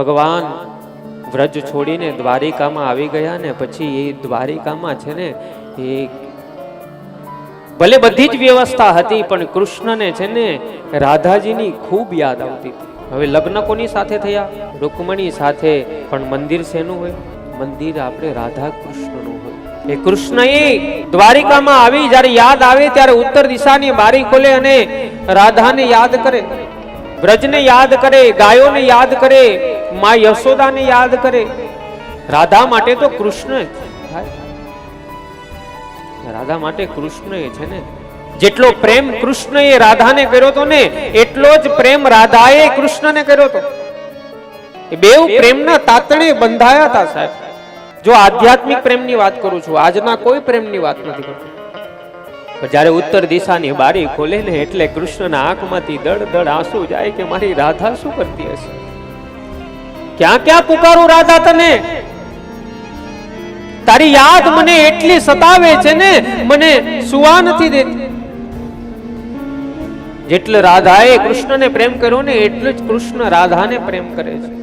ભગવાન વ્રજ છોડીને દ્વારિકામાં આવી ગયા ને પછી એ દ્વારિકામાં છે ને એ ભલે બધી જ વ્યવસ્થા હતી પણ કૃષ્ણને છે ને રાધાજીની ખૂબ યાદ આવતી હતી. હવે લગ્ન કોની સાથે થયા? રૂકમણી સાથે. પણ મંદિર શેનું હોય? મંદિર આપણે રાધા કૃષ્ણનું હોય. એ કૃષ્ણએ દ્વારિકામાં આવી જ્યારે યાદ આવે ત્યારે ઉત્તર દિશાની બારી ખોલે અને રાધાને યાદ કરે, વ્રજને યાદ કરે, ગાયોને યાદ કરે, માં યશોદાને યાદ કરે. રાધા માટે તો કૃષ્ણ થાય. રાધા માટે કૃષ્ણ એ છે ને જેટલો પ્રેમ કૃષ્ણએ રાધાને કર્યો તો ને એટલો જ પ્રેમ રાધાએ કૃષ્ણને કર્યો તો. એ બેવ પ્રેમના તાતણે બંધાયા હતા સાહેબ. જો આધ્યાત્મિક પ્રેમની વાત કરું છું, આજના કોઈ પ્રેમની વાત નથી કરતો. જ્યારે ઉત્તર દિશાની બારી ખોલે ને એટલે કૃષ્ણના આંખમાંથી દળ દળ આંસુ જાય કે મારી રાધા શું કરતી હશે? ક્યાં ક્યાં પુકારું રાધા તને, તારી યાદ મને એટલી સતાવે છે ને મને સુવા નથી દેતી. જેટલે રાધાએ કૃષ્ણને પ્રેમ કર્યો ને એટલું જ કૃષ્ણ રાધાને પ્રેમ કરે છે.